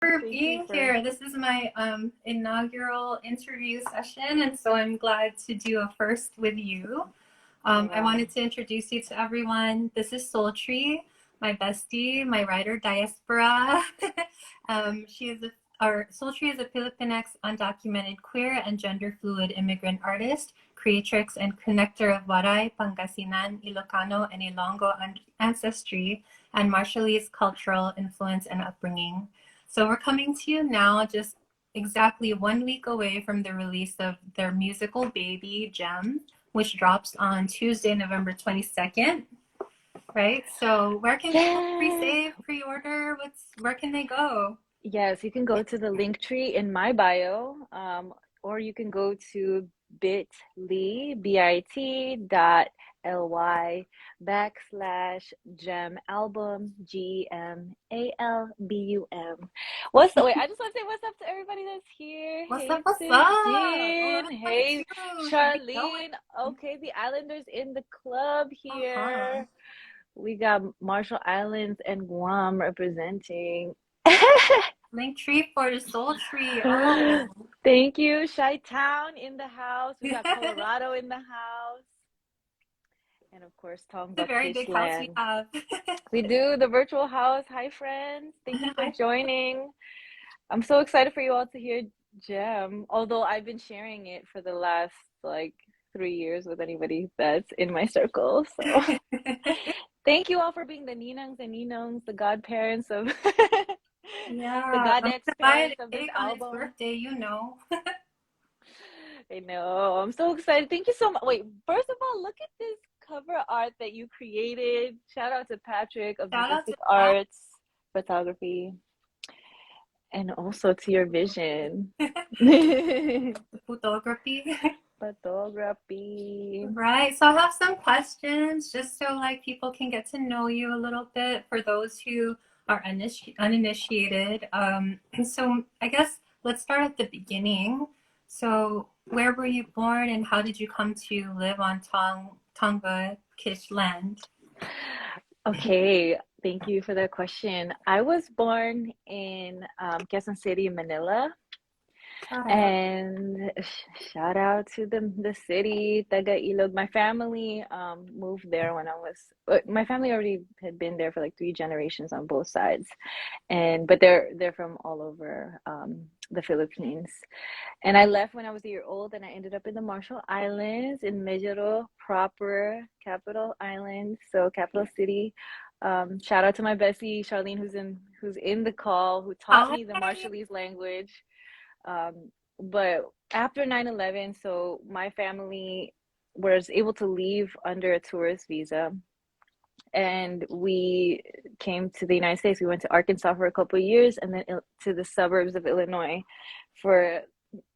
for Thank you being for. here. This is my inaugural interview session, and so I'm glad to do a first with you. Oh, I wow. wanted to introduce you to everyone. This is Soultree, my bestie, my writer diaspora. She is Soultree is a Pilipinx undocumented queer and gender fluid immigrant artist, creatrix, and connector of Waray, Pangasinan, Ilokano, and Ilonggo ancestry and Marshallese cultural influence and upbringing. So we're coming to you now just exactly 1 week away from the release of their musical baby, Gem, which drops on Tuesday, November 22nd, right? So where can people Yes. pre-save, pre-order? Where can they go? Yes, you can go to the link tree in my bio, or you can go to bit.ly, bit.ly/gem album, GEMALBUM. What's the wait? I just want to say what's up to everybody that's here. What's up? Hey, What's Sis up? Jean. Hey, 11:22. Here we go. Charlene. Okay, the Islanders in the club Uh-huh. here. We got Marshall Islands and Guam representing. Link tree for the soul tree. Oh. Thank you. Chi-Town in the house. We got Colorado in the house. And of course, It's a Tongva very big house we Kishland. have. We do the virtual house. Hi, friends. Thank you for joining. I'm so excited for you all to hear Gem. Although I've been sharing it for the last like 3 years with anybody that's in my circle. So thank you all for being the Ninangs and Ninongs, the godparents of the Yeah, I'm godex gonna buy parents a of this cake on its album. birthday, you know. I know. I'm so excited. Thank you so much. Wait, first of all, look at this cover art that you created. Shout out to Patrick of Shout out Majestic to Pat. Arts Photography, and also to your vision. Photography. Photography. Right. So I have some questions just so like people can get to know you a little bit for those who are uninitiated. So I guess let's start at the beginning. So where were you born and how did you come to live on Tongva Kish land? Okay, thank you for that question. I was born in Quezon City, Manila. Shout out. And shout out to the city, Taga Ilog. My family moved there when I was my family already had been there for like 3 generations on both sides. And but they're from all over the Philippines. And I left when I was a year old and I ended up in the Marshall Islands in Medjero proper, capital island, so capital city. Shout out to my bestie Charlene who's in the call, who taught Hi. me the Marshallese language. But after 9/11, so my family was able to leave under a tourist visa, and we came to the United States. We went to Arkansas for a couple of years, and then to the suburbs of Illinois for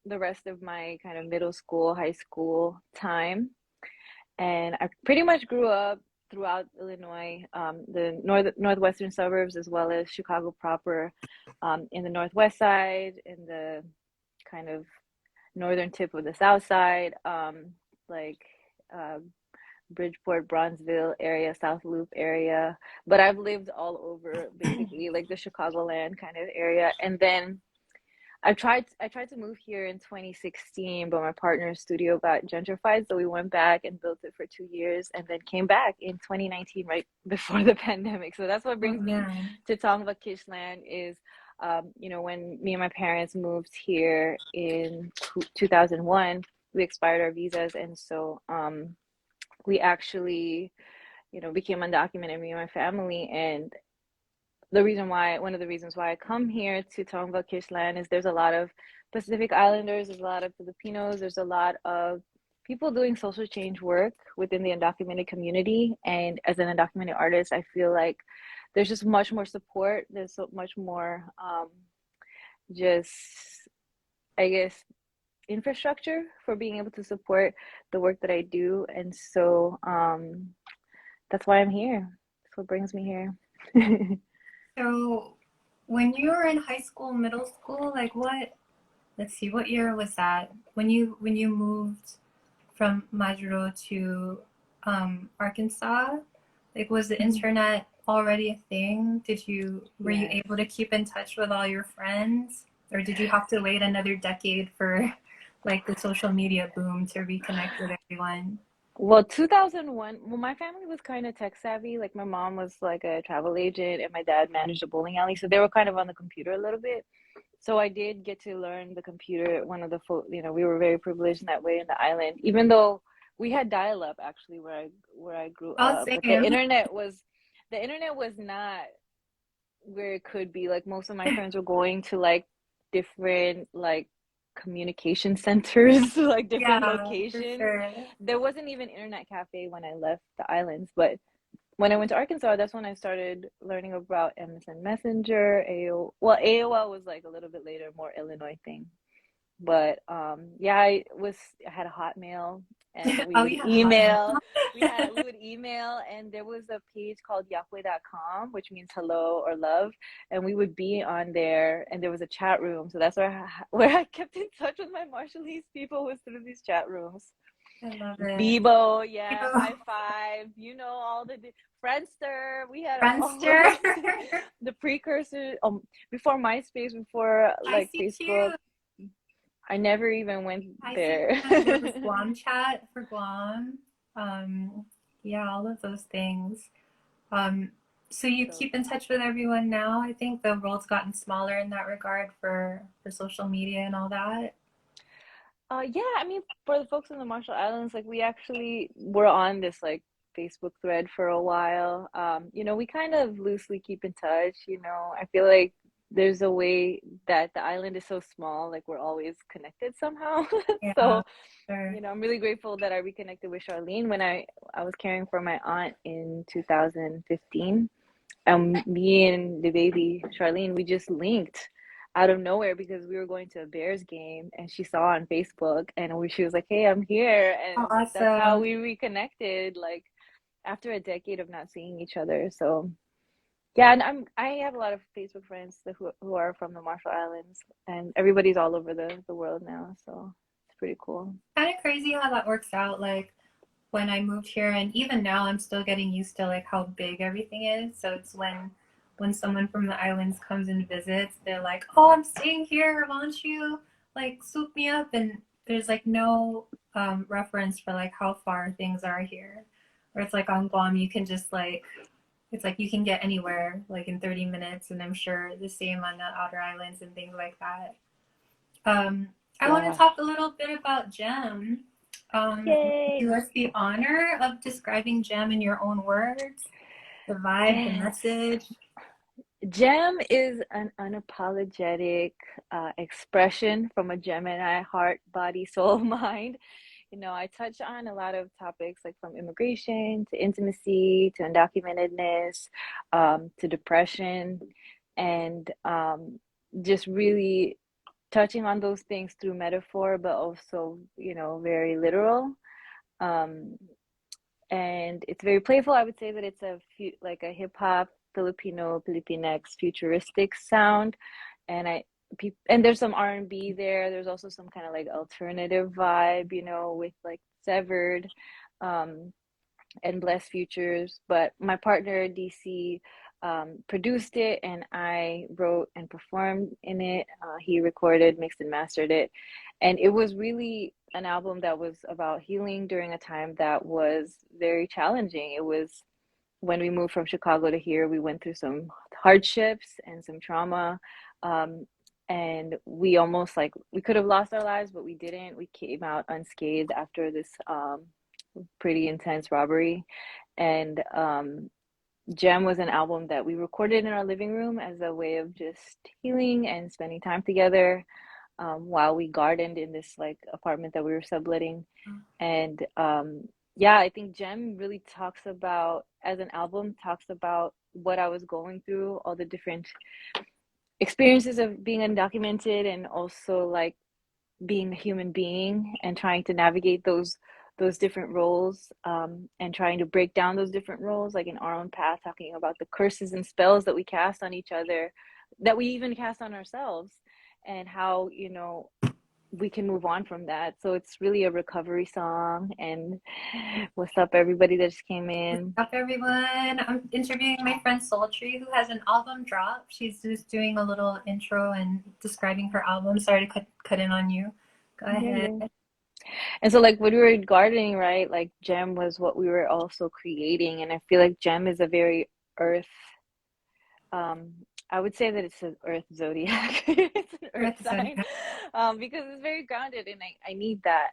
the rest of my kind of middle school, high school time. And I pretty much grew up throughout Illinois, the northwestern suburbs, as well as Chicago proper, in the northwest side, in the kind of northern tip of the south side, like uh, Bridgeport, Bronzeville area, South Loop area. But I've lived all over, basically, like the Chicagoland kind of area. And then I tried to move here in 2016, but my partner's studio got gentrified, so we went back and built it for 2 years, and then came back in 2019, right before the pandemic. So that's what Oh, brings me yeah. to Tongva Kishland is, when me and my parents moved here in 2001, we expired our visas, and so we actually, became undocumented, me and my family, and one of the reasons why I come here to Tongva Kishland is there's a lot of Pacific Islanders, there's a lot of Filipinos, there's a lot of people doing social change work within the undocumented community. And as an undocumented artist, I feel like there's just much more support. There's so much more, just, I guess, infrastructure for being able to support the work that I do. And so that's why I'm here. That's what brings me here. So when you were in high school, middle school, like let's see, what year was that? When you moved from Majuro to Arkansas, like was the internet already a thing? Were you Yes. able to keep in touch with all your friends? Or did you have to wait another decade for like the social media boom to reconnect with everyone? Well, 2001, well, my family was kind of tech savvy. Like my mom was like a travel agent and my dad managed a bowling alley. So they were kind of on the computer a little bit. So I did get to learn the computer. One of the, we were very privileged in that way in the island, even though we had dial-up actually where I grew Oh, up, but same. the internet was not where it could be. Like most of my friends were going to like different like communication centers, like different Yeah, for locations. sure. There wasn't even internet cafe when I left the islands, but when I went to Arkansas, that's when I started learning about MSN Messenger, AOL. Well, AOL was like a little bit later, more Illinois thing. But yeah, I had a Hotmail and we Oh, would you had Hotmail. email. We would email and there was a page called Yahweh.com, which means hello or love, and we would be on there and there was a chat room. So that's where I kept in touch with my Marshallese people was through these chat rooms. I love it. Bebo, yeah, People, high five, all the Friendster. We had all of Friendster. those, the precursors. Before MySpace, before like Facebook. ICQ. I never even went there. ICQ. There was Guam chat for Guam. Um, yeah, all of those things. Um, so you So, keep in touch with everyone now. I think the world's gotten smaller in that regard for social media and all that. yeah, I mean, for the folks in the Marshall Islands, like we actually were on this like Facebook thread for a while. We kind of loosely keep in touch. I feel like there's a way that the island is so small, like we're always connected somehow. Yeah, So, sure. I'm really grateful that I reconnected with Charlene when I was caring for my aunt in 2015. Me and the baby Charlene, we just linked out of nowhere because we were going to a Bears game and she saw on Facebook and she was like, "Hey, I'm here," Oh, and that's how awesome. we reconnected. Like after a decade of not seeing each other. So yeah, and I have a lot of Facebook friends who are from the Marshall Islands, and everybody's all over the world now. So it's pretty cool. Kind of crazy how that works out. Like when I moved here, and even now, I'm still getting used to like how big everything is. So it's when someone from the islands comes and visits, they're like, "Oh, I'm staying here. Why don't you like swoop me up?" And there's like no reference for like how far things are here. Or it's like on Guam, you can just like it's like you can get anywhere like in 30 minutes, and I'm sure the same on the outer islands and things like that. I want to Yeah. talk a little bit about Gem. Yay. Do us the honor of describing Gem in your own words, the vibe, the Yes. message. Gem is an unapologetic expression from a Gemini heart, body, soul, mind. I touch on a lot of topics like from immigration to intimacy to undocumentedness, to depression, and just really touching on those things through metaphor, but also, very literal. Um, and it's very playful. I would say that it's like a hip hop Filipino Pilipinx futuristic sound, and and there's some R&B there. There's also some kind of like alternative vibe, with like Severed, um, and Blessed Futures. But my partner DC produced it, and I wrote and performed in it. He recorded, mixed, and mastered it, and it was really an album that was about healing during a time that was very challenging. It was when we moved from Chicago to here, we went through some hardships and some trauma. Um, and we almost like we could have lost our lives, but we didn't. We came out unscathed after this pretty intense robbery. And Gem was an album that we recorded in our living room as a way of just healing and spending time together, while we gardened in this like apartment that we were subletting. And yeah, I think Gem really talks about, as an album, talks about what I was going through, all the different experiences of being undocumented, and also like being a human being and trying to navigate those different roles, and trying to break down those different roles, like in our own path, talking about the curses and spells that we cast on each other, that we even cast on ourselves, and how we can move on from that. So it's really a recovery song. And what's up, everybody that just came What's in? up, everyone? I'm interviewing my friend Soultree, who has an album drop. She's just doing a little intro and describing her album. Sorry to cut in on you. Go Yeah, ahead. yeah. And so, like, when we were gardening, right? Like, gem was what we were also creating, and I feel like gem is a very earth. Um, I would say that it's an earth zodiac. It's an earth Earth sign, Zodiac. because it's very grounded, and I need that.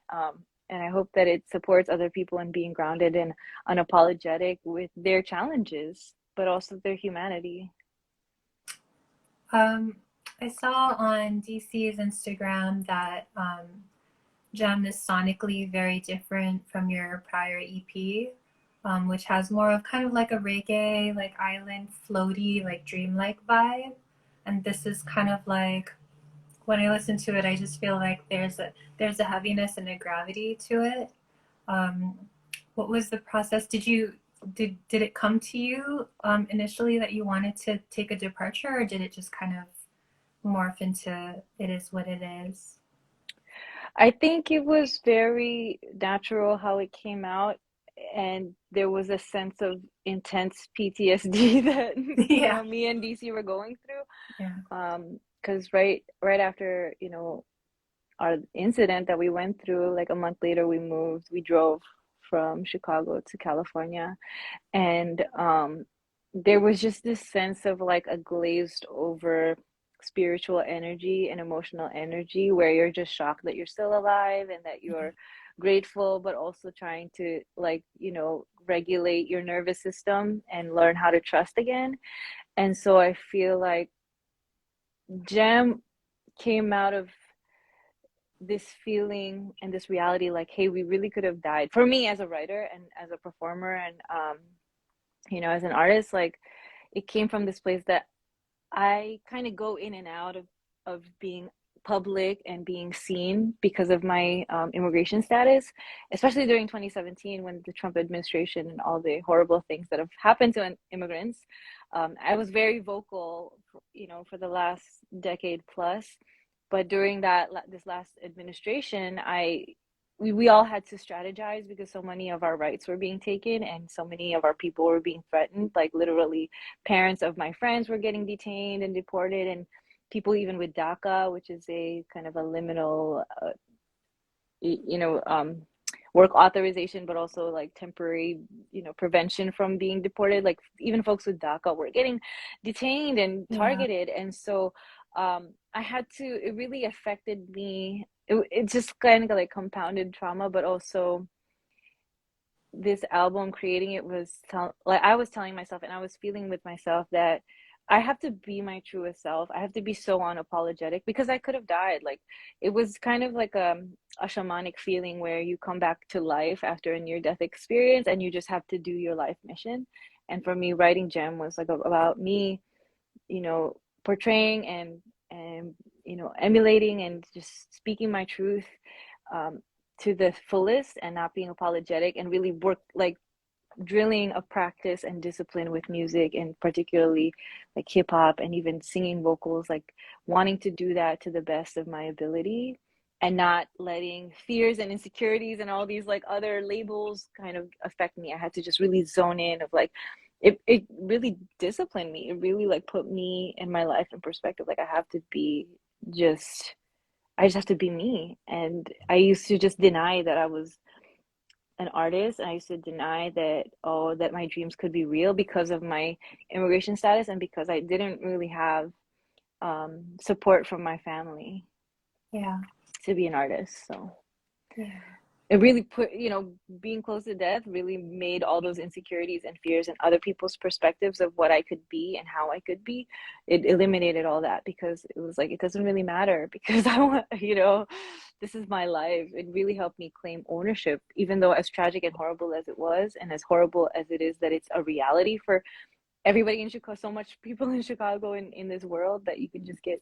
And I hope that it supports other people in being grounded and unapologetic with their challenges, but also their humanity. Um, I saw on DC's Instagram that Gem is sonically very different from your prior EP, which has more of kind of like a reggae, like island floaty, like dreamlike vibe. And this is kind of like when I listen to it, I just feel like there's a heaviness and a gravity to it. Um, what was the process? Did it come to you initially that you wanted to take a departure, or did it just kind of morph into it is what it is? I think it was very natural how it came out, and there was a sense of intense PTSD that Yeah, me and DC were going through. yeah, Because right after, our incident that we went through, like a month later, we drove from Chicago to California, and there was just this sense of like a glazed over spiritual energy and emotional energy where you're just shocked that you're still alive and that you're grateful, but also trying to, like, regulate your nervous system and learn how to trust again. And so I feel like Gem came out of this feeling and this reality, like, hey, we really could have died. For me as a writer and as a performer and as an artist, like, it came from this place that I kind of go in and out of being public and being seen because of my immigration status, especially during 2017 when the Trump administration and all the horrible things that have happened to immigrants. I was very vocal, for the last decade plus. But during this last administration, we all had to strategize because so many of our rights were being taken and so many of our people were being threatened. Like, literally, parents of my friends were getting detained and deported, and people even with DACA, which is a kind of a liminal, work authorization, but also like temporary, prevention from being deported. Like, even folks with DACA were getting detained and yeah, targeted. And so I had to, it really affected me. It just kind of like compounded trauma, but also this album, creating it was like I was telling myself and I was feeling with myself that I have to be my truest self. I have to be so unapologetic because I could have died. Like, it was kind of like a shamanic feeling where you come back to life after a near-death experience and you just have to do your life mission. And for me, writing Gem was like about me, portraying and emulating and just speaking my truth, um, to the fullest and not being apologetic, and really work, like, drilling a practice and discipline with music, and particularly like hip hop and even singing vocals, like wanting to do that to the best of my ability and not letting fears and insecurities and all these like other labels kind of affect me. I had to just really zone in of like, it really disciplined me. It really like put me and my life in perspective. Like, I just have to be me. And I used to just deny that I was an artist, and I used to deny that, that my dreams could be real because of my immigration status and because I didn't really have support from my family yeah, to be an artist. So yeah, it really put, being close to death really made all those insecurities and fears and other people's perspectives of what I could be and how I could be. It eliminated all that because it was like, it doesn't really matter because I want, this is my life. It really helped me claim ownership, even though as tragic and horrible as it was, and as horrible as it is that it's a reality for everybody in Chicago, so much people in Chicago, in this world, that you can just get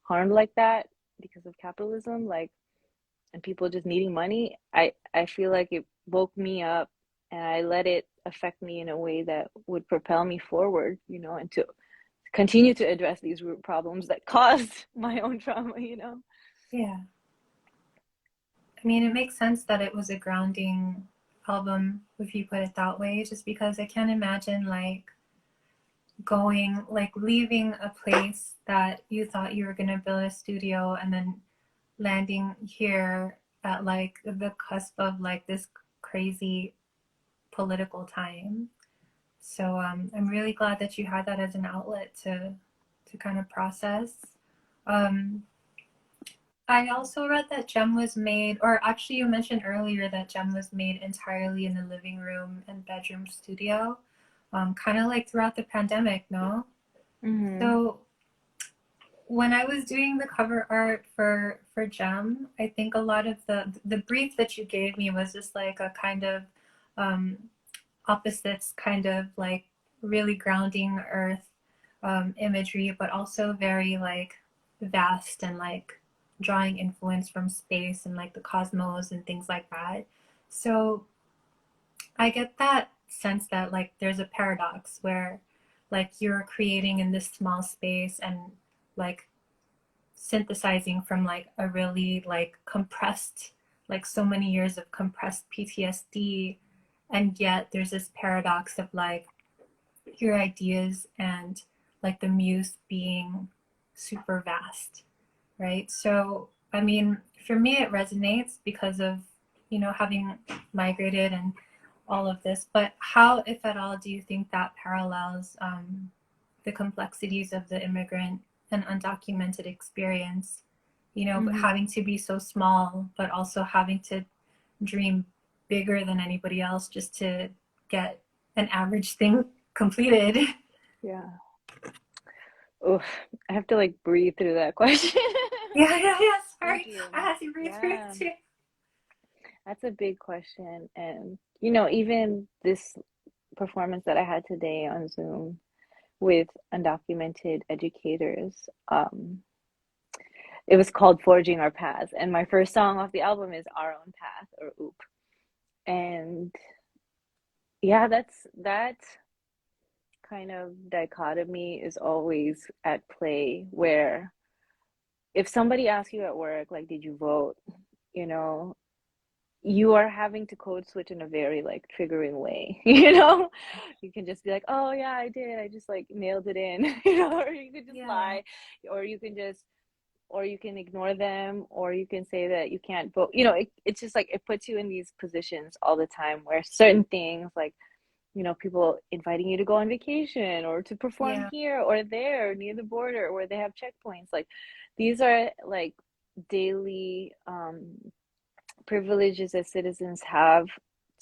harmed like that because of capitalism. Like, and people just needing money. I feel like it woke me up and I let it affect me in a way that would propel me forward, and to continue to address these root problems that caused my own trauma. yeah. I mean, it makes sense that it was a grounding album if you put it that way, just because I can't imagine like going, like leaving a place that you thought you were going to build a studio and then landing here at like the cusp of like this crazy political time. So I'm really glad that you had that as an outlet to kind of process. Um, I also read that Gem was made, or actually you mentioned earlier that Gem was made entirely in the living room and bedroom studio, kind of like throughout the pandemic, no? Mm-hmm. So when I was doing the cover art for Gem, I think a lot of the brief that you gave me was just like a kind of um, opposites, kind of like really grounding earth imagery, but also very like vast and like drawing influence from space and like the cosmos and things like that. So I get that sense that like there's a paradox where like you're creating in this small space and like synthesizing from like a really like compressed, like so many years of compressed PTSD, and yet there's this paradox of like your ideas and like the muse being super vast, right? So I mean, for me it resonates because of, you know, having migrated and all of this. But how, if at all, do you think that parallels the complexities of the immigrant and undocumented experience, you know, but Mm-hmm. having to be so small, but also having to dream bigger than anybody else just to get an average thing completed? Yeah. Oof. I have to like breathe through that question. Yeah. Thank Sorry, you. I had to breathe through it Yeah, too. that's a big question. And, even this performance that I had today on Zoom with undocumented educators, it was called Forging Our Paths. And my first song off the album is Our Own Path, or Oop. And yeah, that kind of dichotomy is always at play, where if somebody asks you at work, like, did you vote? You know, you are having to code switch in a very like triggering way. You can just be like, oh yeah, I did, I just like mailed it in. Or you could just Yeah, lie, or you can just or you can ignore them, or you can say that you can't vote. It's just like it puts you in these positions all the time where certain things, like, people inviting you to go on vacation or to perform yeah, here or there near the border where they have checkpoints, like these are like daily privileges that citizens have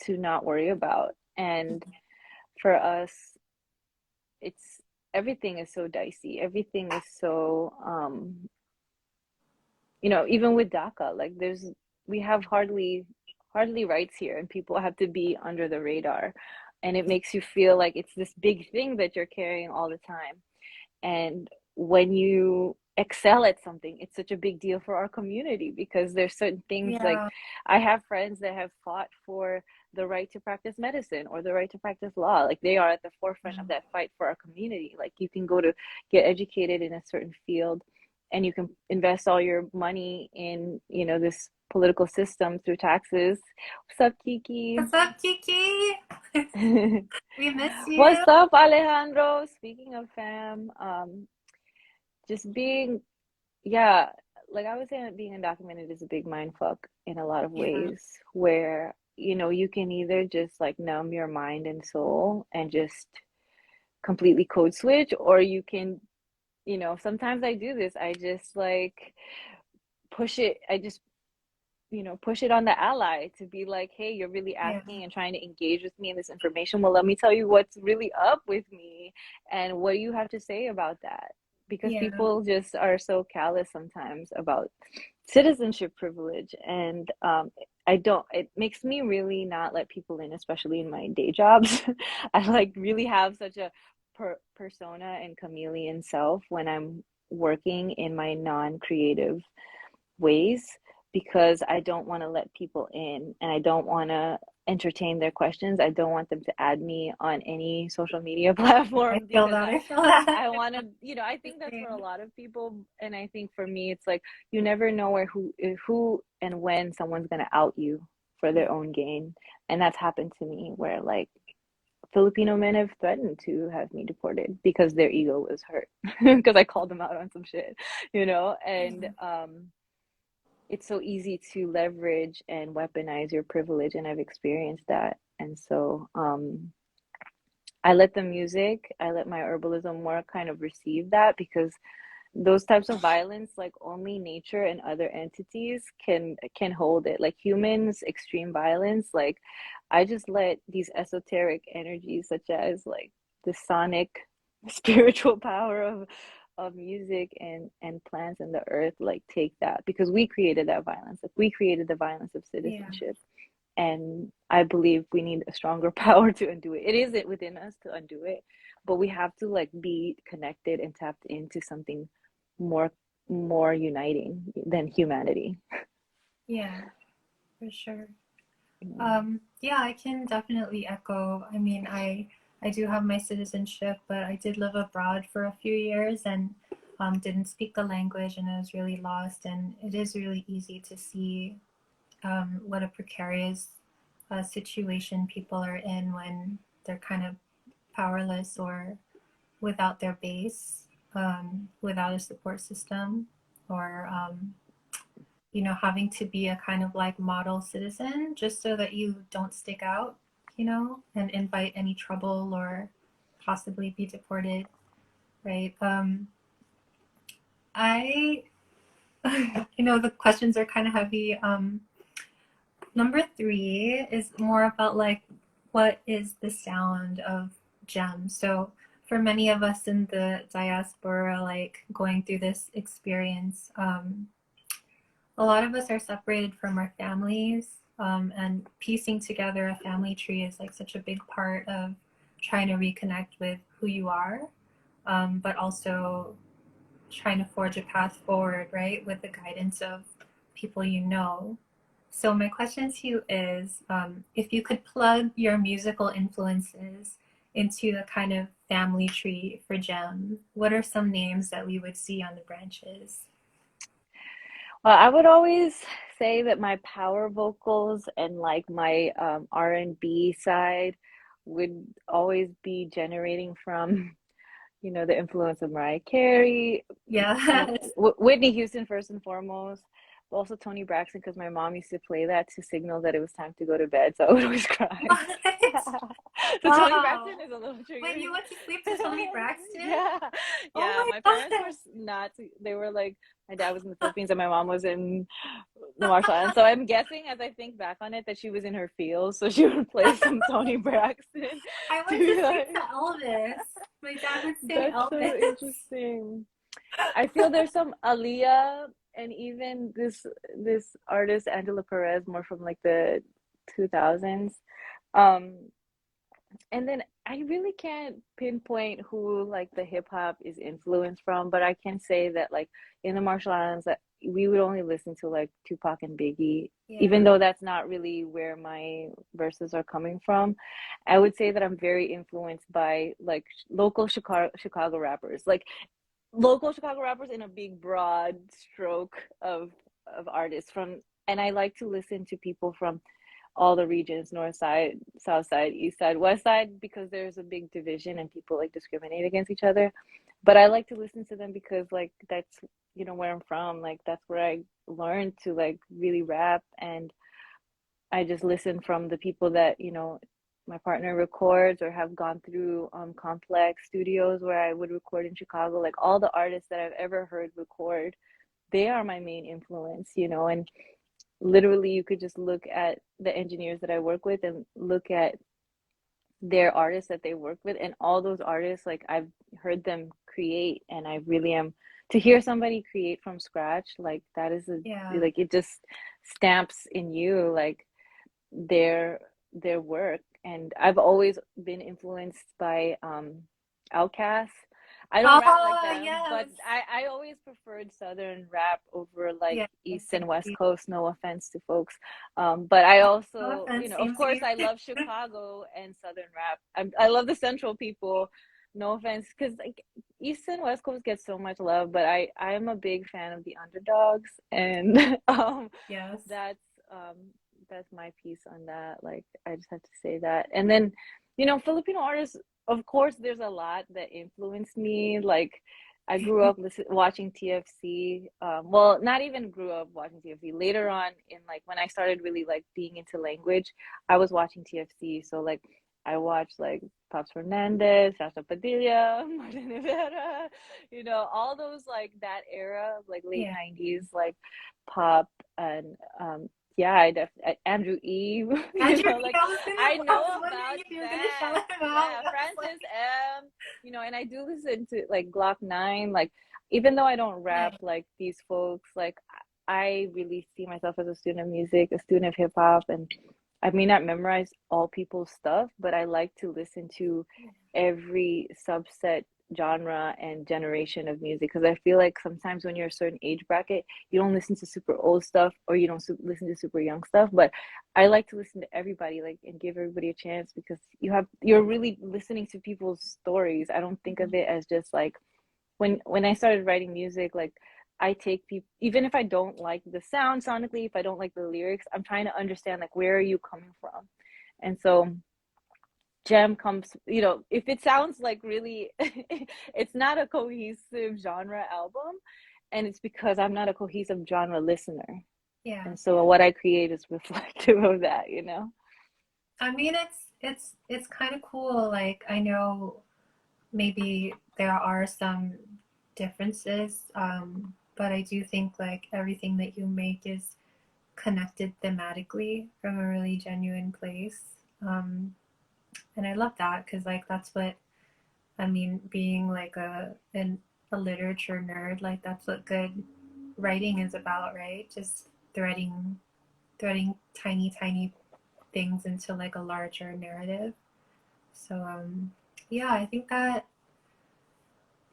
to not worry about. And for us, it's everything is so dicey. Everything is so even with DACA, like we have hardly rights here, and people have to be under the radar. And it makes you feel like it's this big thing that you're carrying all the time. And when you excel at something, it's such a big deal for our community, because there's certain things, like yeah, I have friends that have fought for the right to practice medicine or the right to practice law. Like they are at the forefront of that fight for our community. Like you can go to get educated in a certain field, and you can invest all your money in, this political system through taxes. What's up, Kiki? what's up, Kiki? We miss you. What's up, Alejandro? Speaking of fam, just being, yeah, like I was saying, being undocumented is a big mind fuck in a lot of Yeah, ways, where, you can either just like numb your mind and soul and just completely code switch, or you can, sometimes I do this. I just like push it. I just, push it on the ally to be like, hey, you're really yeah, asking and trying to engage with me in this information. Well, let me tell you what's really up with me and what do you have to say about that? Because yeah, people just are so callous sometimes about citizenship privilege. And it makes me really not let people in, especially in my day jobs. I like really have such a persona and chameleon self when I'm working in my non-creative ways, because I don't want to let people in, and I don't want to entertain their questions. I don't want them to add me on any social media I platform feel because that. I feel that. I want to, I The think that's for a same. lot of people, and I think for me, it's like you never know who and when someone's gonna out you for Yeah. their own gain, and that's happened to me where like Filipino men have threatened to have me deported because their ego was hurt because I called them out on some shit, and Yeah. it's so easy to leverage and weaponize your privilege, and I've experienced that, and so I let the music, I let my herbalism work kind of receive that because those types of violence, like only nature and other entities can hold it. Like humans, extreme violence, like I just let these esoteric energies such as like the sonic spiritual power of music and plants and the earth like take that because we created that violence. Like we created the violence of Yeah. citizenship. And I believe we need a stronger power to undo it. It isn't within us to undo it, but we have to like be connected and tapped into something more more uniting than humanity. Yeah, for sure. Mm. Yeah, I can definitely echo. I mean, I do have my citizenship, but I did live abroad for a few years and didn't speak the language, and I was really lost. And it is really easy to see what a precarious situation people are in when they're kind of powerless or without their base, without a support system, or having to be a kind of like model citizen just so that you don't stick out, and invite any trouble or possibly be deported, right? I, the questions are kind of heavy. Number three is more about like, what is the sound of gems? So for many of us in the diaspora, like going through this experience, a lot of us are separated from our families, and piecing together a family tree is like such a big part of trying to reconnect with who you are, but also trying to forge a path forward, right, with the guidance of people you know. So my question to you is, if you could plug your musical influences into the kind of family tree for Gem, what are some names that we would see on the branches? Well, I would always say that my power vocals and like my R&B side would always be generating from the influence of Mariah Carey, Yes. Whitney Houston first and foremost, but also Toni Braxton because my mom used to play that to signal that it was time to go to bed, so I would always cry. What? So Toni Braxton Wow. is a little Wait, you triggering. went to sleep to Toni Braxton? Yeah, Oh yeah. my My parents were God. not. They were like, my dad was in the Philippines and my mom was in the Marshall Islands. So I'm guessing, as I think back on it, that she was in her fields, so she would play some Toni Braxton I to went to be sleep like, to Elvis. My dad would sing that's so Elvis. interesting. I feel there's some Aaliyah and even this artist Angela Perez more from like the 2000s. Um, and then I really can't pinpoint who like the hip hop is influenced from, but I can say that like in the Marshall Islands that we would only listen to like Tupac and Biggie, even Yeah. though that's not really where my verses are coming from. I would say that I'm very influenced by like local Chicago rappers. Like local Chicago rappers in a big broad stroke of artists from, and I like to listen to people from all the regions, north side, south side, east side, west side, because there's a big division and people like discriminate against each other. But I like to listen to them because like that's where I'm from. Like that's where I learned to like really rap, and I just listen from the people that, my partner records or have gone through complex studios where I would record in Chicago. Like all the artists that I've ever heard record, they are my main influence, and literally you could just look at the engineers that I work with and look at their artists that they work with, and all those artists like I've heard them create, and I really am to hear somebody create from scratch, like that is Yeah. like it just stamps in you like their their work. And I've always been influenced by Outkast. I don't rap like Oh, them, but yes. I always preferred Southern rap over like Yes, East and West agree. Coast. No offense to folks, but I No also, offense, of same course, same. I love Chicago and Southern rap. I love the Central people. No offense, because like East and West Coast get so much love, but I am a big fan of the underdogs, and Yes. that's um, that's my piece on that. Like I just have to say that, and then Filipino artists. Of course, there's a lot that influenced me. Like, I grew up watching TFC. Well, not even grew up watching TFC. Later on, in like when I started really like being into language, I was watching TFC. So like, I watched like Pops Fernandez, Sasha Padilla, Martin Rivera, all those like that era of like late Yeah. 90s, like pop and yeah, Andrew Eve, Andrew, like I know was wondering about if you were gonna shout that. him out. Yeah, I was Francis like, M, and I do listen to like Glock 9. Like, even though I don't rap nice. like these folks, like, I really see myself as a student of music, a student of hip hop, and I may not memorize all people's stuff, but I like to listen to every subset genre and generation of music because I feel like sometimes when you're a certain age bracket, you don't listen to super old stuff or you don't listen to super young stuff. But I like to listen to everybody, like, and give everybody a chance because you're really listening to people's stories. I don't think of it as just like when I started writing music, like, I take people, even if I don't like the sound sonically, if I don't like the lyrics, I'm trying to understand like where are you coming from. And so Gem comes, if it sounds like really, it's not a cohesive genre album, and it's because I'm not a cohesive genre listener. Yeah. And so what I create is reflective of that. I mean, it's kind of cool. Like, I know maybe there are some differences, but I do think like everything that you make is connected thematically from a really genuine place. And I love that because like that's what I mean, being like a literature nerd, like that's what good writing is about, right? Just threading tiny things into like a larger narrative. So yeah, I think that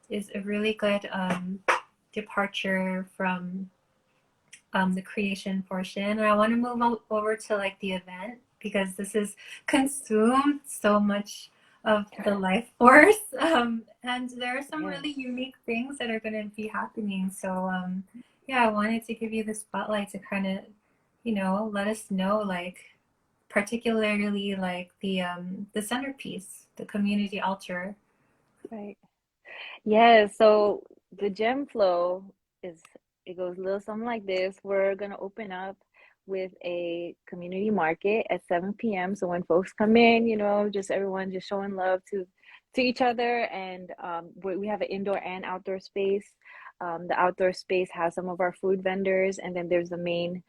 is a really good departure from the creation portion. And I want to move over to like the event because this is consumed so much of the life force. And there are some Yes. really unique things that are going to be happening. So yeah, I wanted to give you the spotlight to kind of, let us know like particularly like the centerpiece, the community altar. Right. Yeah, so the gem flow is it goes a little something like this. We're gonna open up with a community market at 7 p.m. So when folks come in, just everyone just showing love to each other, and we have an indoor and outdoor space. The outdoor space has some of our food vendors, and then there's the main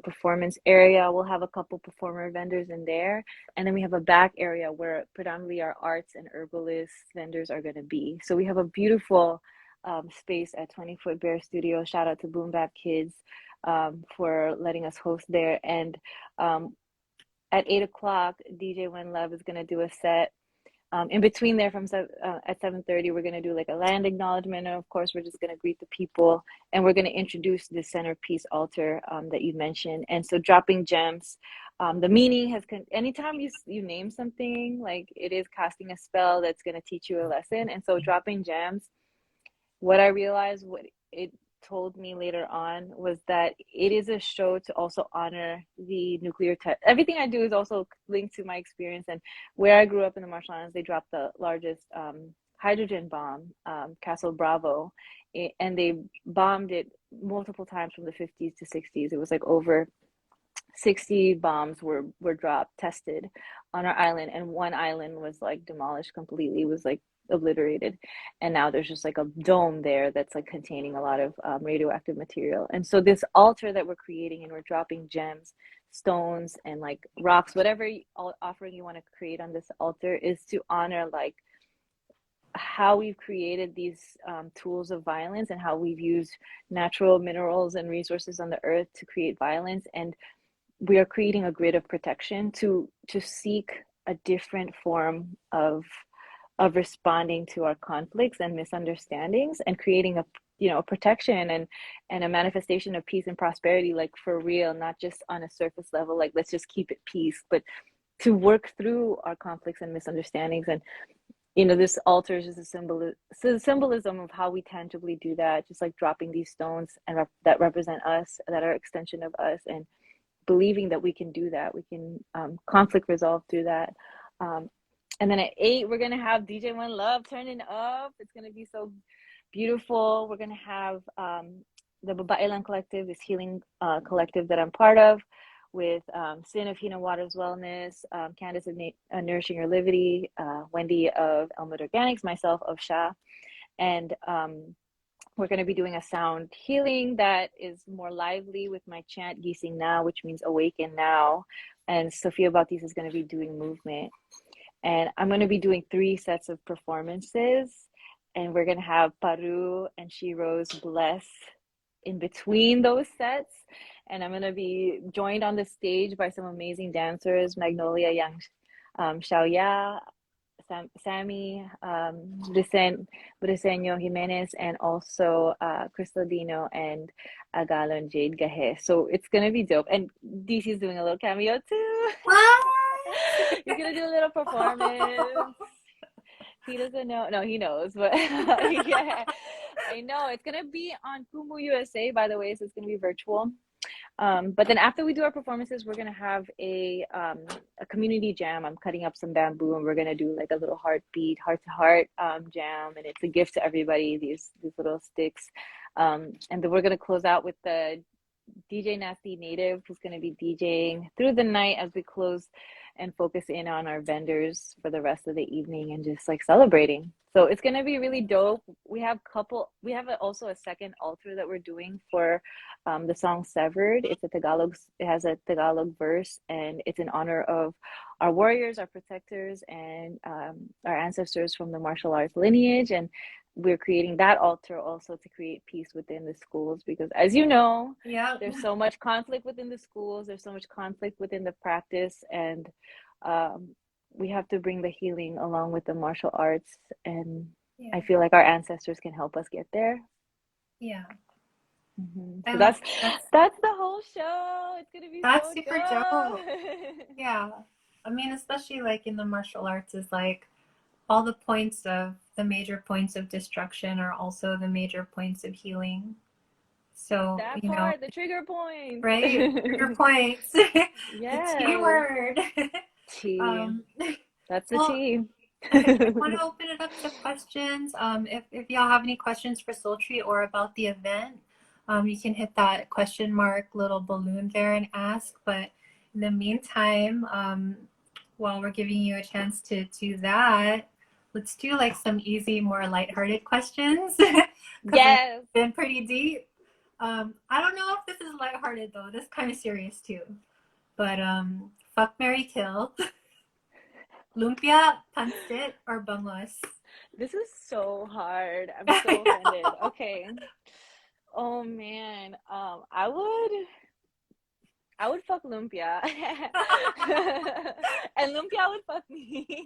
performance area. We'll have a couple performer vendors in there, and then we have a back area where predominantly our arts and herbalist vendors are going to be. So we have a beautiful space at 20 Foot Bear Studio. Shout out to Boom Bap Kids for letting us host there. And at 8 o'clock, DJ When Love is going to do a set. In between there, at 7:30, we're going to do like a land acknowledgement. And of course, we're just going to greet the people, and we're going to introduce the centerpiece altar that you mentioned. And so Dropping Gemz, the meaning anytime you name something, like, it is casting a spell that's going to teach you a lesson. And so Dropping Gemz, what I realized, what it told me later on, was that it is a show to also honor the nuclear test. Everything I do is also linked to my experience, and where I grew up in the Marshall Islands, they dropped the largest hydrogen bomb, Castle Bravo, and they bombed it multiple times from the 50s to 60s. It was like over 60 bombs were dropped, tested on our island, and one island was like demolished completely. It was like obliterated, and now there's just like a dome there that's like containing a lot of radioactive material. And so this altar that we're creating, and we're dropping gems, stones, and like rocks, whatever offering you want to create on this altar, is to honor like how we've created these tools of violence, and how we've used natural minerals and resources on the earth to create violence. And we are creating a grid of protection to seek a different form of of responding to our conflicts and misunderstandings and creating a protection and a manifestation of peace and prosperity, like for real, not just on a surface level, like let's just keep it peace, but to work through our conflicts and misunderstandings. And this altar is just a symbolism of how we tangibly do that, just like dropping these stones and that represent us, that are extension of us, and believing that we can do that. We can conflict resolve through that. And then at 8, we're gonna have DJ One Love turning up. It's gonna be so beautiful. We're gonna have the Babailan Collective, this healing collective that I'm part of, with Sin of Hina Waters Wellness, Candace of Nourishing Your Liberty, Wendy of Elmwood Organics, myself of Sha. And we're going to be doing a sound healing that is more lively with my chant Gising Now, which means awaken now. And Sophia Baptiste is going to be doing movement. And I'm going to be doing 3 sets of performances. And we're going to have Paru and Shiro's bless in between those sets. And I'm going to be joined on the stage by some amazing dancers, Magnolia Yang Xiaoya, Sammy Briseño Jimenez, and also Crystal Dino and Agalon Jade Gahe. So it's going to be dope. And DC's doing a little cameo too. What? He's going to do a little performance. He doesn't know. No, he knows. But yeah, I know. It's going to be on Kumu USA, by the way. So it's going to be virtual. But then after we do our performances, we're gonna have a community jam. I'm cutting up some bamboo, and we're gonna do like a little heartbeat, heart-to-heart jam, and it's a gift to everybody. These little sticks, and then we're gonna close out with the DJ Nasty Native, who's gonna be DJing through the night as we close and focus in on our vendors for the rest of the evening and just like celebrating. So it's gonna be really dope. We have also a second altar that we're doing for the song Severed. It has a Tagalog verse, and it's in honor of our warriors, our protectors, and our ancestors from the martial arts lineage. And we're creating that altar also to create peace within the schools, because as you know, Yeah, there's so much conflict within the schools, there's so much conflict within the practice, and we have to bring the healing along with the martial arts. And I feel like our ancestors can help us get there. Yeah. So that's the whole show. It's gonna be so super dope. Yeah, I mean, especially like in the martial arts, is like all the major points of destruction are also the major points of healing. So that part, the trigger points, right? Trigger points. Yeah. The T word. T. That's the T. I want to open it up to questions. If y'all have any questions for Soultree or about the event, you can hit that question mark little balloon there and ask. But in the meantime, while we're giving you a chance to do that, let's do like some easy, more lighthearted questions. Yes. It's been pretty deep. I don't know if this is lighthearted though. This is kind of serious too. But fuck, marry, kill. Lumpia, pancit, or bangus? This is so hard. I'm so offended. Okay. Oh man. I would fuck lumpia. And lumpia would fuck me.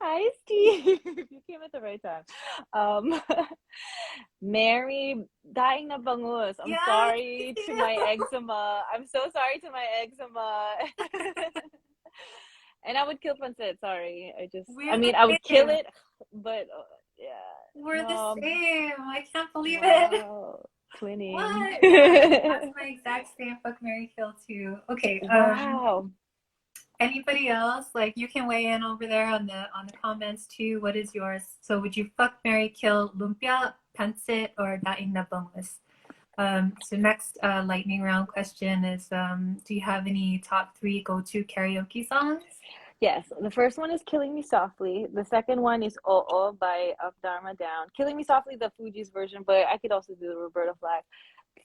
Hi, Steve. You came at the right time. Mary dying na bangus. I'm sorry to my eczema. I'm so sorry to my eczema. And I would kill pancit. Sorry. I would kill it, but yeah. We're the same. I can't believe it. Twinning. What? That's my exact same fuck, marry, kill too. Okay. Wow. Anybody else? Like, you can weigh in over there on the comments too. What is yours? So would you fuck, marry, kill lumpia, pancit, or daing na bangus? So next lightning round question is, do you have any top 3 go-to karaoke songs? Yes, the first one is Killing Me Softly. The second one is Oh by Up Dharma Down. Killing Me Softly, the Fugees version, but I could also do the Roberta Flack.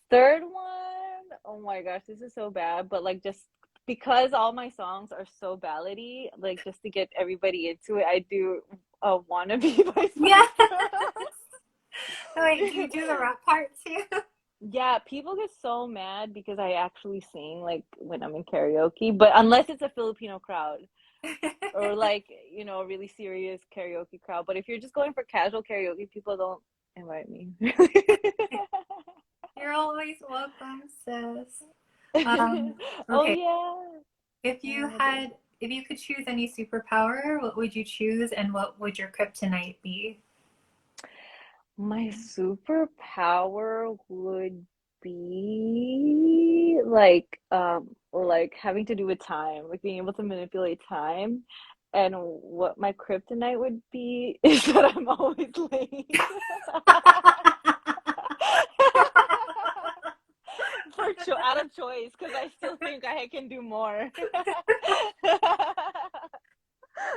Third one, oh my gosh, this is so bad, but like just because all my songs are so ballady, like just to get everybody into it, I do a Wannabe by Yes. Wait, do you do the rap part too? Yeah, people get so mad because I actually sing like when I'm in karaoke, but unless it's a Filipino crowd. or like, a really serious karaoke crowd. But if you're just going for casual karaoke, people don't invite me. You're always welcome, sis. Oh Okay. yeah. If you Oh, had, if you could choose any superpower, what would you choose, and what would your kryptonite be? my superpower would be like having to do with time, like being able to manipulate time. And what my kryptonite would be is that I'm always late. Out of choice, because I still think I can do more.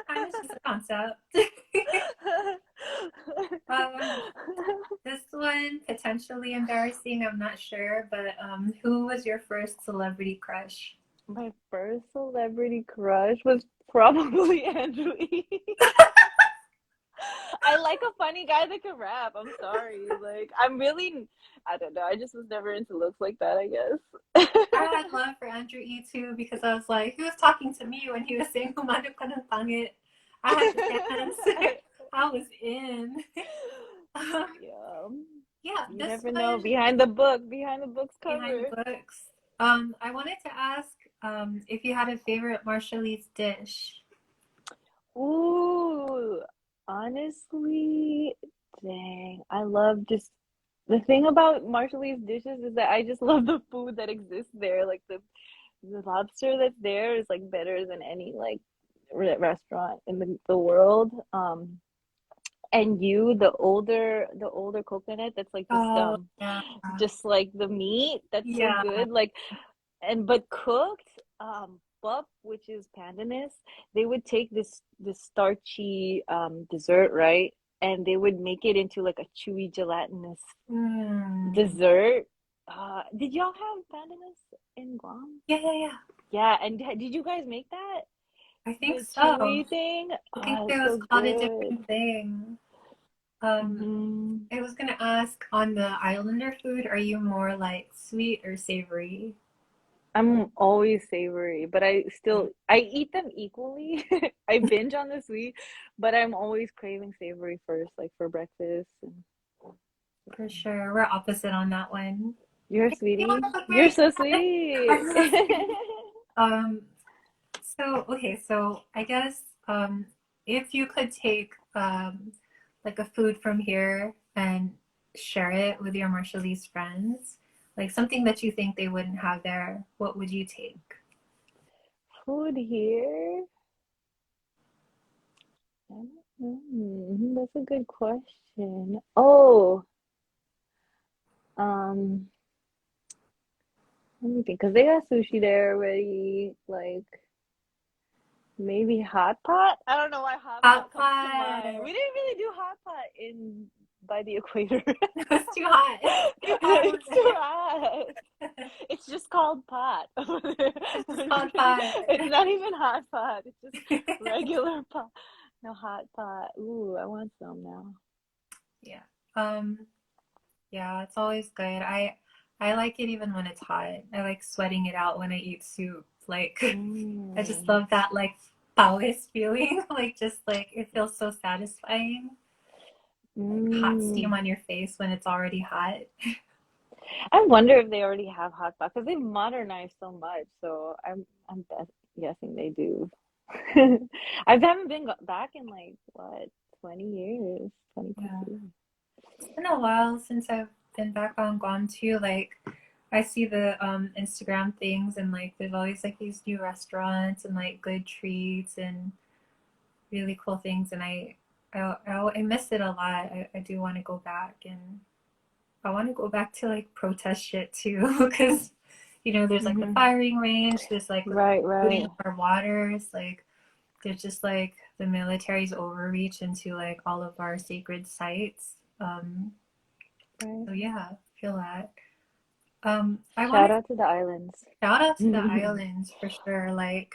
Kind of just a concept. Um, this one potentially embarrassing. I'm not sure, but who was your first celebrity crush? My first celebrity crush was probably Andrew E. I like a funny guy that can rap. I'm sorry. Like, I don't know. I just was never into looks like that, I guess. I had love for Andrew E too because I was like, he was talking to me when he was saying "Humano ka ng pangit." I had to dance. I was in. Yeah. Yeah, You this never know. one Behind the book's behind cover. books. I wanted to ask if you had a favorite Marshallese dish. Ooh, honestly, dang. I love just the thing about Marshallese dishes is that I just love the food that exists there. Like the lobster that's there is like better than any like restaurant in the world. And the older coconut that's like Oh yeah, just like the meat that's so yeah. good. Like and but cooked, bup, which is pandanus, they would take this starchy dessert, right? And they would make it into like a chewy gelatinous Mm. dessert. Did y'all have pandanus in Guam? Yeah, yeah, yeah. Yeah, and did you guys make that? I think The so. chewy thing? I think Oh, it it's was so called a good. different thing. Um, Hmm. I was gonna ask on the Islander food, are you more like sweet or savory? I'm always savory, but I eat them equally. I binge on the sweet, but I'm always craving savory first, like for breakfast. And For sure. We're opposite on that one. you're a You want sweetie. to cook You're very so good? sweet. I'm so sweet. Um, so okay, so I guess if you could take like a food from here and share it with your Marshallese friends, like something that you think they wouldn't have there, what would you take? Food here? That's a good question. Oh, um, let me think, because they got sushi there already. Like maybe hot pot? I don't know why hot Hot pot comes to pot. mind. We didn't really do hot pot in by the equator. It's too hot. It's too hot over It's too hot. there. It's just called pot. It's just hot pot. It's not even hot pot. It's just regular pot. No hot pot. Ooh, I want some now. Yeah. Um, yeah, it's always good. I like it even when it's hot. I like sweating it out when I eat soup. Like I just Mm. love that like powis feeling. Like just like it feels so satisfying. Like hot steam Mm. on your face when it's already hot. I wonder if they already have hot pot because they've modernized so much. So guessing they do. I haven't been back in like what 20 years, 20 plus Yeah. years. It's been a while since I've been back on Guam too. Like I see the Instagram things and like there's always like these new restaurants and like good treats and really cool things and I miss it a lot. I do want to go back and I want to go back to like protest shit too because there's like the Hmm. firing range, there's like the Right, polluting right. of our waters, like there's just like the military's overreach into like all of our sacred sites. Right. So yeah, feel that. I want Shout to out to the islands. shout out to the islands for sure. Like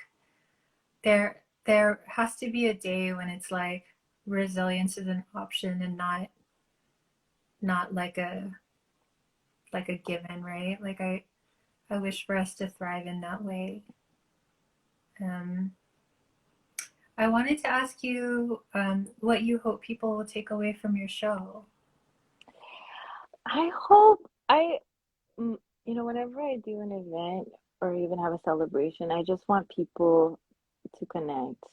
there has to be a day when it's like resilience is an option and not like a given, right? Like I wish for us to thrive in that way. Um, I wanted to ask you what you hope people will take away from your show. I hope I, whenever I do an event or even have a celebration, I just want people to connect.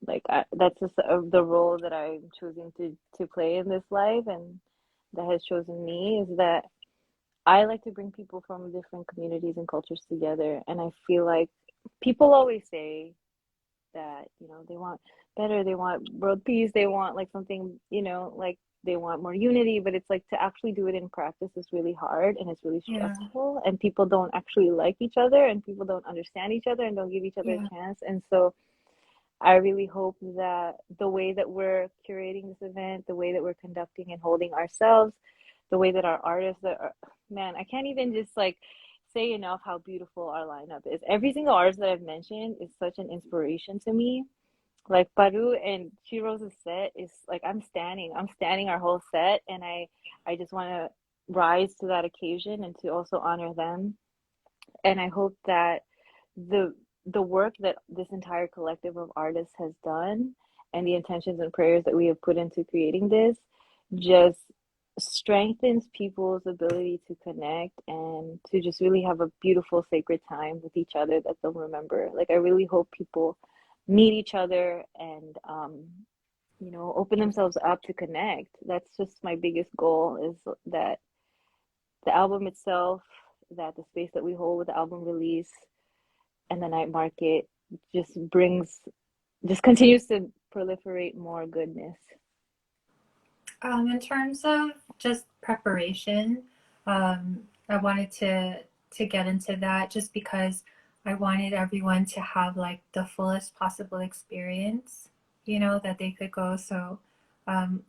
That's just the role that I'm choosing to play in this life, and that has chosen me is that I like to bring people from different communities and cultures together. And I feel like people always say that, they want better, they want world peace, they want like something, like they want more unity, but it's like to actually do it in practice is really hard and it's really Yeah, stressful. And people don't actually like each other and people don't understand each other and don't give each other yeah, a chance. And so I really hope that the way that we're curating this event, the way that we're conducting and holding ourselves, the way that our artists are, man, I can't even just like say enough how beautiful our lineup is. Every single artist that I've mentioned is such an inspiration to me. Like Paru and Chiro's set is like I'm standing our whole set, and I just want to rise to that occasion and to also honor them. And I hope that the the work that this entire collective of artists has done and the intentions and prayers that we have put into creating this just strengthens people's ability to connect and to just really have a beautiful sacred time with each other that they'll remember. Like I really hope people meet each other and open themselves up to connect. That's just my biggest goal is that the album itself, that the space that we hold with the album release and the night market just just continues to proliferate more goodness. in terms of just preparation, I wanted to get into that just because I wanted everyone to have like the fullest possible experience, that they could go. So,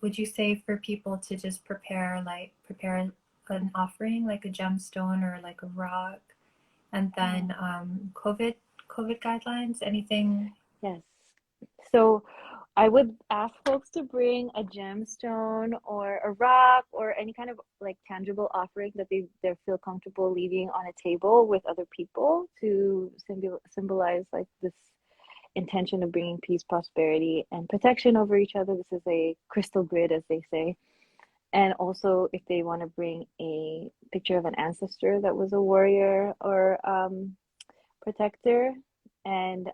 would you say for people to just prepare an offering like a gemstone or like a rock, and Yeah. then COVID guidelines, anything? Yes. So I would ask folks to bring a gemstone or a rock or any kind of like tangible offering that they feel comfortable leaving on a table with other people to symbolize like this intention of bringing peace, prosperity, and protection over each other. This is a crystal grid, as they say. And also, if they want to bring a picture of an ancestor that was a warrior or protector, and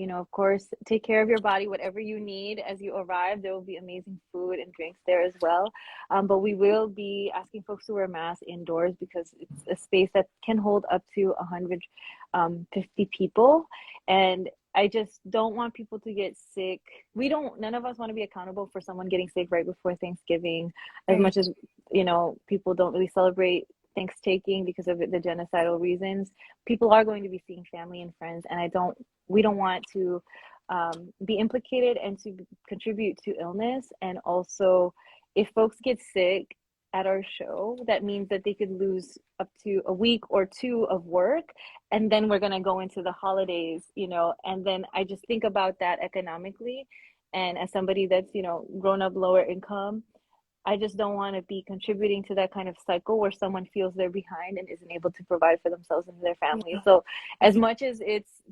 of course, take care of your body, whatever you need as you arrive. There will be amazing food and drinks there as well. But we will be asking folks to wear masks indoors because it's a space that can hold up to 150 people. And I just don't want people to get sick. None of us want to be accountable for someone getting sick right before Thanksgiving, as Right. much as, people don't really celebrate Thanksgiving because of the genocidal reasons. People are going to be seeing family and friends, and we don't want to be implicated and to contribute to illness. And also, if folks get sick at our show, that means that they could lose up to a week or two of work. And then we're going to go into the holidays, and then I just think about that economically. And as somebody that's, grown up lower income, I just don't want to be contributing to that kind of cycle where someone feels they're behind and isn't able to provide for themselves and their families. Yeah. So, as much as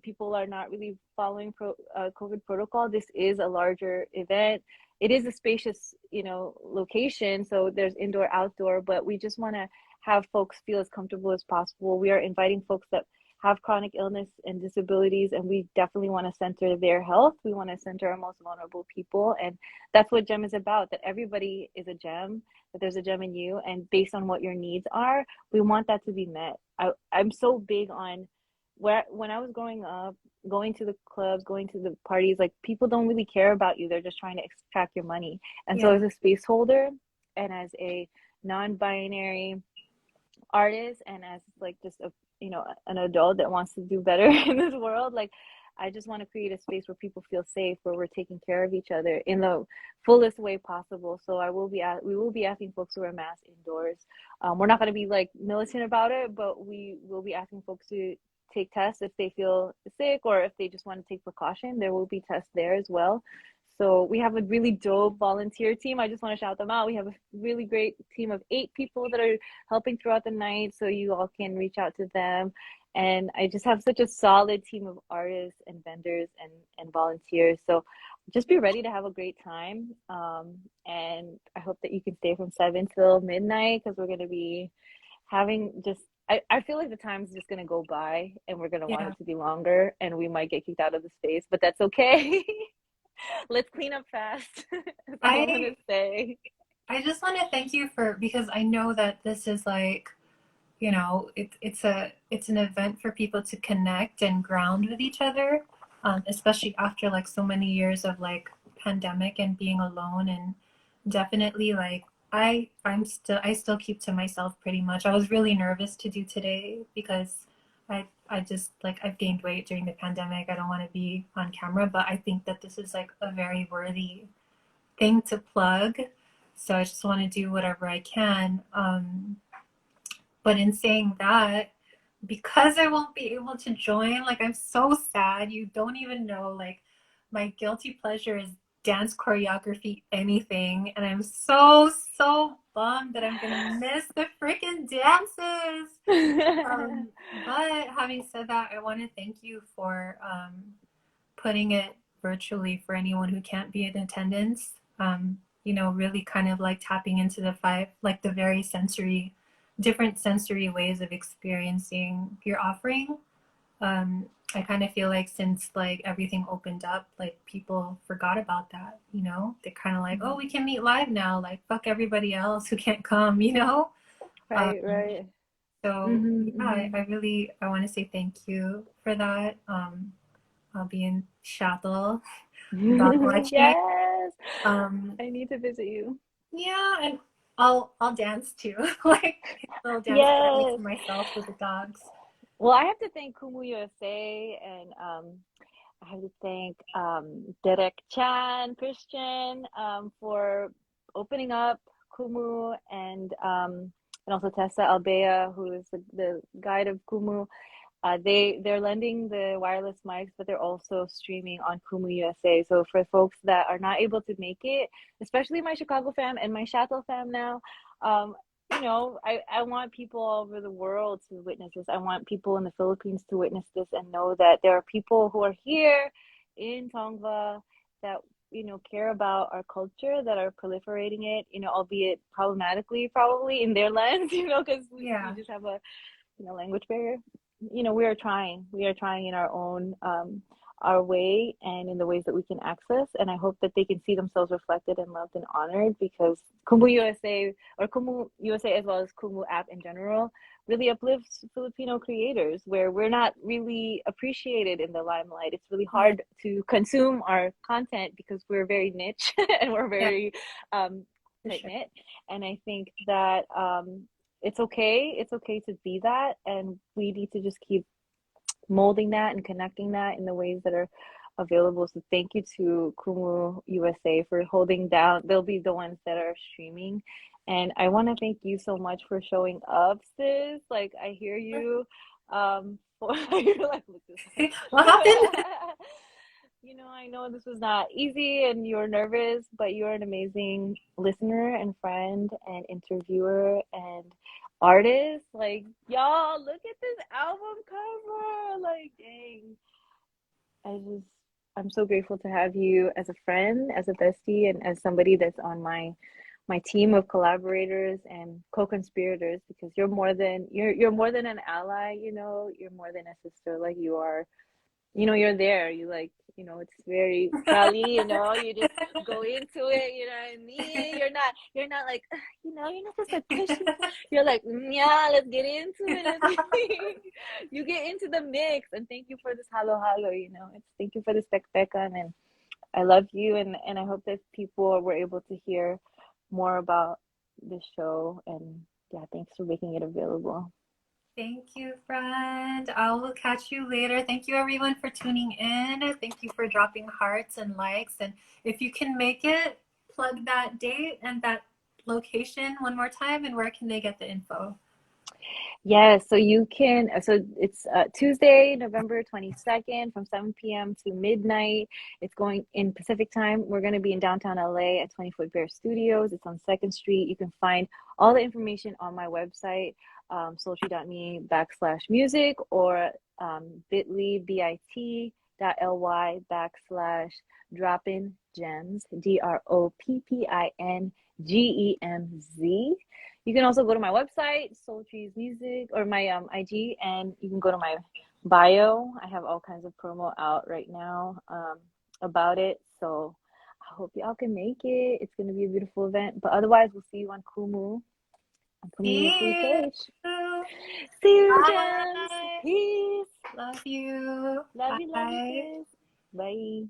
people are not really following COVID protocol, this is a larger event. It is a spacious, location. So there's indoor, outdoor, but we just want to have folks feel as comfortable as possible. We are inviting folks that have chronic illness and disabilities, and we definitely want to center their health. We want to center our most vulnerable people, and that's what gem is about, that everybody is a gem, that there's a gem in you, and based on what your needs are, we want that to be met. I'm so big on when I was growing up, going to the clubs, going to the parties, like people don't really care about you, they're just trying to extract your money. And so Yeah. as a space holder and as a non-binary artist and as like just an adult that wants to do better in this world, like I just want to create a space where people feel safe, where we're taking care of each other in the fullest way possible. So we will be asking folks to wear masks indoors. We're not going to be like militant about it, but we will be asking folks to take tests if they feel sick or if they just want to take precaution. There will be tests there as well. So we have a really dope volunteer team. I just want to shout them out. We have a really great team of 8 people that are helping throughout the night. So you all can reach out to them. And I just have such a solid team of artists and vendors and volunteers. So just be ready to have a great time. And I hope that you can stay from 7 till midnight because we're going to be having just, I feel like the time's just going to go by and we're going to want Yeah. it to be longer and we might get kicked out of the space, but that's okay. Let's clean up fast. That's all I want to I say. I just want to thank you for because I know that this is like, you know, it's an event for people to connect and ground with each other, especially after like so many years of like pandemic and being alone and definitely like I still keep to myself pretty much. I was really nervous to do today because I just like I've gained weight during the pandemic. I don't want to be on camera, but I think that this is like a very worthy thing to plug. So I just want to do whatever I can. But in saying that, because I won't be able to join, like I'm so sad. You don't even know. Like my guilty pleasure is dance choreography, anything. And I'm so bummed that I'm gonna miss the freaking dances. But having said that, I want to thank you for putting it virtually for anyone who can't be in attendance. You know, really kind of like tapping into the five, like the very different sensory ways of experiencing your offering. I kind of feel like since like everything opened up, like people forgot about that, you know? They're kind of like, oh, we can meet live now. Like, fuck everybody else who can't come, you know? Right, Um, right. so Hmm, yeah, hmm. I really I want to say thank you for that. I'll be in Shuttle dog watching. Yes, Um, I need to visit you. yeah, and I'll dance too, like a little dance party Yes. to myself with the dogs. Well, I have to thank Kumu USA and I have to thank Derek Chan, Christian, for opening up Kumu and also Tessa Albea, who is the guide of Kumu. They're lending the wireless mics, but they're also streaming on Kumu USA. So for folks that are not able to make it, especially my Chicago fam and my Shuttle fam now, um, I want people all over the world to witness this. I want people in the Philippines to witness this and know that there are people who are here in Tongva that care about our culture, that are proliferating it, albeit problematically, probably in their lens, because we Yeah, just have a language barrier. We are trying in our own our way and in the ways that we can access, and I hope that they can see themselves reflected and loved and honored, because Kumu USA, or Kumu USA as well as Kumu app in general, really uplifts Filipino creators where we're not really appreciated in the limelight. It's really yeah, hard to consume our content because we're very niche and we're yeah, very for tight sure. knit, and I think that it's okay. It's okay to be that, and we need to just keep molding that and connecting that in the ways that are available. So thank you to Kumu USA for holding down. They'll be the ones that are streaming. And I want to thank you so much for showing up, sis. Like I hear you. You're like, look this one. What happened? I know this was not easy and you're nervous, but you're an amazing listener and friend and interviewer and artist. Like, y'all, look at this album cover. Like, dang. I just, I'm so grateful to have you as a friend, as a bestie, and as somebody that's on my team of collaborators and co-conspirators, because you're more than an ally, you're more than a sister. Like you are, you're there. You like, it's very Kali, you just go into it, you know what I mean? You're not like, you're not just like pushing. You're like, yeah, let's get into it. You get into the mix. And thank you for this halo halo, thank you for this pek-pekan, and I love you, and I hope that people were able to hear more about this show, and yeah, thanks for making it available. Thank you, friend. I will catch you later. Thank you, everyone, for tuning in. Thank you for dropping hearts and likes. And if you can make it, plug that date and that location one more time. And where can they get the info? Yes, so you can, so it's Tuesday, November 22nd from 7 p.m. to midnight. It's going in Pacific time. We're going to be in downtown LA at 20 Foot Bear Studios. It's on 2nd Street. You can find all the information on my website, soultree.me/music or bit.ly, bit.ly/Droppin Gemz, DROPPINGEMZ. You can also go to my website, Soultree's Music, or my IG, and you can go to my bio. I have all kinds of promo out right now about it. So I hope y'all can make it. It's going to be a beautiful event. But otherwise, we'll see you on Kumu. On Kumu Weekly See page. you. See you, Gems. Bye. Peace. Love you. Love you, Bye. sis. Bye.